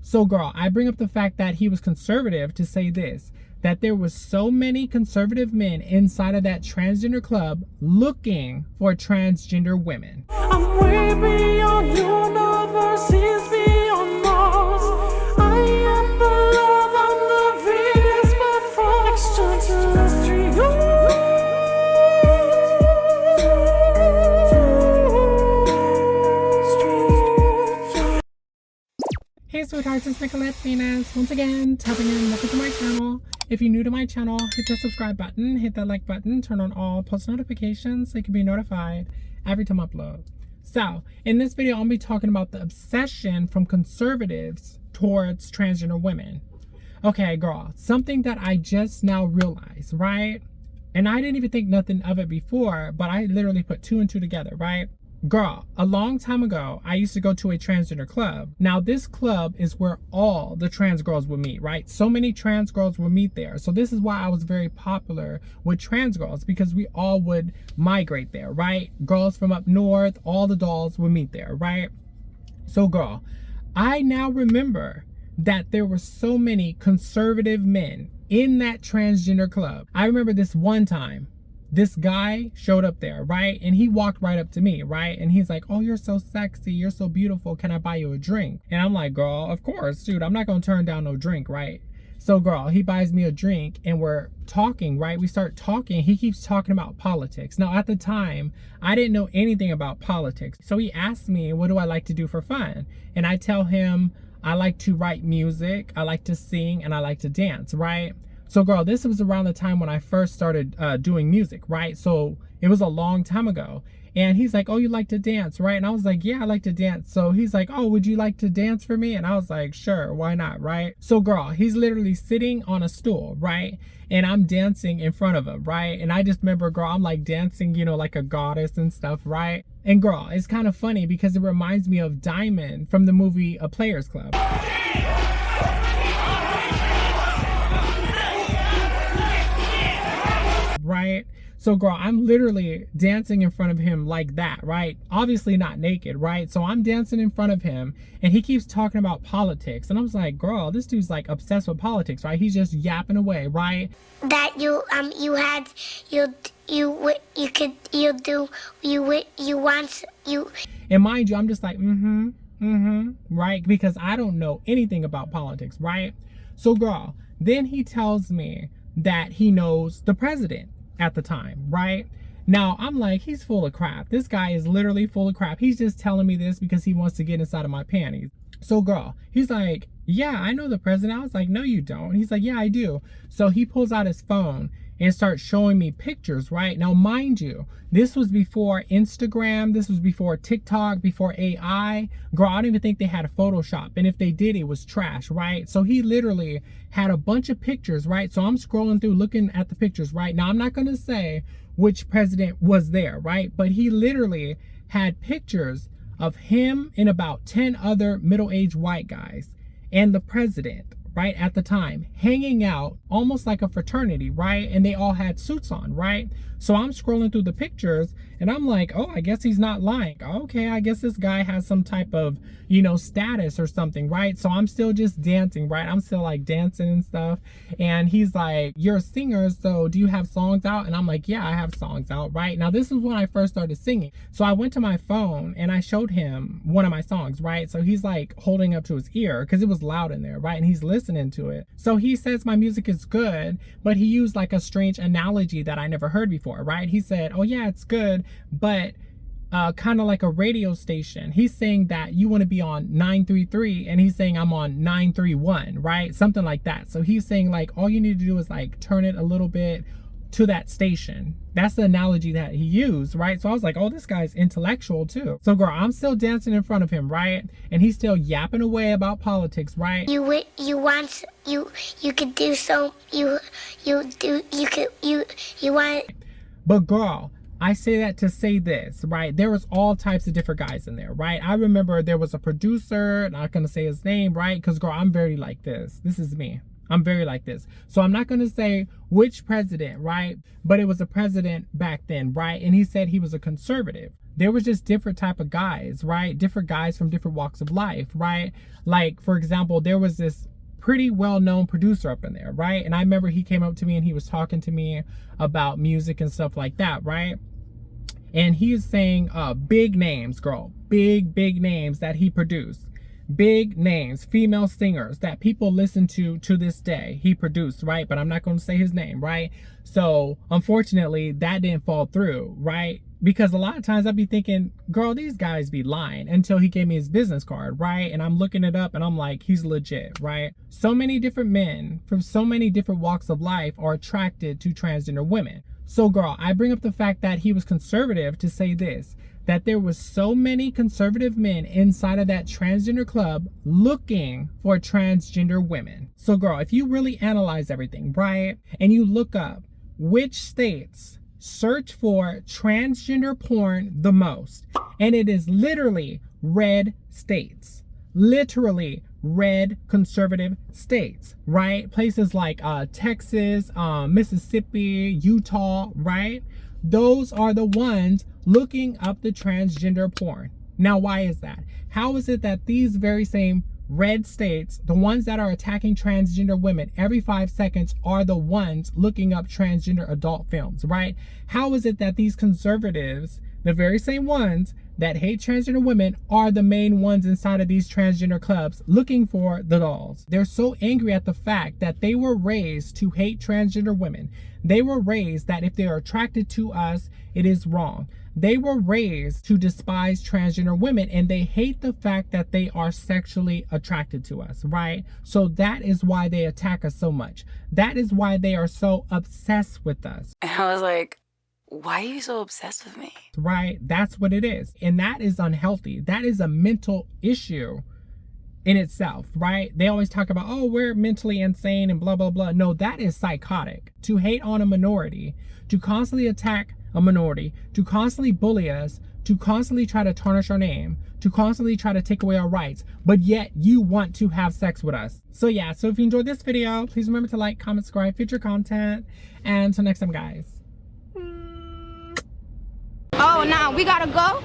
So girl, I bring up the fact that he was conservative to say this, that there was so many conservative men inside of that transgender club looking for transgender women. I'm way beyond universes, beyond Mars. I am the love, I'm the Venus before extraterrestrial. Hey sweethearts, it's Nicolette Venus. Once again, tapping in, welcome to my channel. If you're new to my channel, hit that subscribe button, hit that like button, turn on all post notifications so you can be notified every time I upload. So, in this video, I'm going to be talking about the obsession from conservatives towards transgender women. Okay, girl, something that I just now realized, right? And I didn't even think nothing of it before, but I literally put two and two together, right? Girl, a long time ago, I used to go to a transgender club. Now, this club is where all the trans girls would meet, right? So many trans girls would meet there. So this is why I was very popular with trans girls, because we all would migrate there, right? Girls from up north, all the dolls would meet there, right? So girl, I now remember that there were so many conservative men in that transgender club. I remember this one time, this guy showed up there, right? And he walked right up to me, right? And he's like, oh, you're so sexy. You're so beautiful. Can I buy you a drink? And I'm like, girl, of course, dude, I'm not going to turn down no drink, right? So girl, he buys me a drink and we're talking, right? We start talking. He keeps talking about politics. Now, at the time, I didn't know anything about politics. So he asked me, what do I like to do for fun? And I tell him, I like to write music, I like to sing, and I like to dance, right? So girl, this was around the time when I first started doing music, right? So it was a long time ago. And he's like, oh, you like to dance, right? And I was like, yeah, I like to dance. So he's like, oh, would you like to dance for me? And I was like, sure, why not, right? So girl, he's literally sitting on a stool, right? And I'm dancing in front of him, right? And I just remember, girl, I'm like dancing, you know, like a goddess and stuff, right? And girl, it's kind of funny because it reminds me of Diamond from the movie A Players Club. Right? So girl, I'm literally dancing in front of him like that, right? Obviously not naked, right? So I'm dancing in front of him and he keeps talking about politics. And I was like, girl, this dude's like obsessed with politics, right? He's just yapping away, right? That you And mind you, I'm just like, right? Because I don't know anything about politics, right? So girl, then he tells me that he knows the president at the time, right? Now, I'm like, he's full of crap. This guy is literally full of crap. He's just telling me this because he wants to get inside of my panties. So girl, he's like, yeah, I know the president. I was like, no, you don't. He's like, yeah, I do. So he pulls out his phone and starts showing me pictures, right? Now, mind you, this was before Instagram, this was before TikTok, before AI. Girl, I don't even think they had a Photoshop. And if they did, it was trash, right? So he literally had a bunch of pictures, right? So I'm scrolling through looking at the pictures, right? Now, I'm not going to say which president was there, right? But he literally had pictures of him and about 10 other middle-aged white guys and the president, right, at the time, hanging out almost like a fraternity, right? And they all had suits on, right? So I'm scrolling through the pictures and I'm like, oh, I guess he's not lying. Okay, I guess this guy has some type of, you know, status or something, right? So I'm still just dancing, right? I'm still like dancing and stuff. And he's like, you're a singer, so do you have songs out? And I'm like, yeah, I have songs out, right? Now, this is when I first started singing. So I went to my phone and I showed him one of my songs, right? So he's like holding up to his ear because it was loud in there, right? And he's listening to it. So he says my music is good, but he used like a strange analogy that I never heard before, right? He said, oh yeah, it's good, but kind of like a radio station. He's saying that you want to be on 933 and he's saying I'm on 931, right? Something like that. So he's saying like all you need to do is like turn it a little bit to that station. That's the analogy that he used, right? So I was like, oh, this guy's intellectual too. So girl, I'm still dancing in front of him, right? And he's still yapping away about politics, right? you could do so you want. But girl, I say that to say this, right? There was all types of different guys in there, right? I remember there was a producer, not gonna say his name, right? Because girl, I'm very like this. This is me. I'm very like this. So I'm not going to say which president, right? But it was a president back then, right? And he said he was a conservative. there was just different type of guys, right? Different guys from different walks of life, right? Like, for example, there was this pretty well-known producer up in there, right? And I remember he came up to me and he was talking to me about music and stuff like that, right? And he is saying big names, girl, big names that he produced. Big names, female singers that people listen to this day, he produced, right? But I'm not going to say his name, right? So unfortunately, that didn't fall through, right? Because a lot of times I'd be thinking, girl, these guys be lying, until he gave me his business card, right? And I'm looking it up and I'm like, he's legit, right? So many different men from so many different walks of life are attracted to transgender women. So girl, I bring up the fact that he was conservative to say this, that there was so many conservative men inside of that transgender club looking for transgender women. So girl, if you really analyze everything, right? And you look up which states search for transgender porn the most, and it is literally red states. Literally red conservative states, right? Places like Texas, Mississippi, Utah, right? Those are the ones looking up the transgender porn. Now, why is that? How is it that these very same red states, the ones that are attacking transgender women every 5 seconds, are the ones looking up transgender adult films, right? How is it that these conservatives, the very same ones that hate transgender women, are the main ones inside of these transgender clubs looking for the dolls? They're so angry at the fact that they were raised to hate transgender women. They were raised that if they are attracted to us, it is wrong. They were raised to despise transgender women, and they hate the fact that they are sexually attracted to us, right? So that is why they attack us so much. That is why they are so obsessed with us. And I was like, why are you so obsessed with me? Right? That's what it is. And that is unhealthy. That is a mental issue in itself, right? They always talk about, oh, we're mentally insane and blah, blah, blah. No, that is psychotic. To hate on a minority, to constantly attack a minority, to constantly bully us, to constantly try to tarnish our name, to constantly try to take away our rights, but yet you want to have sex with us. So yeah, so if you enjoyed this video, please remember to like, comment, subscribe, future content, and until next time, guys. Oh, now we gotta go?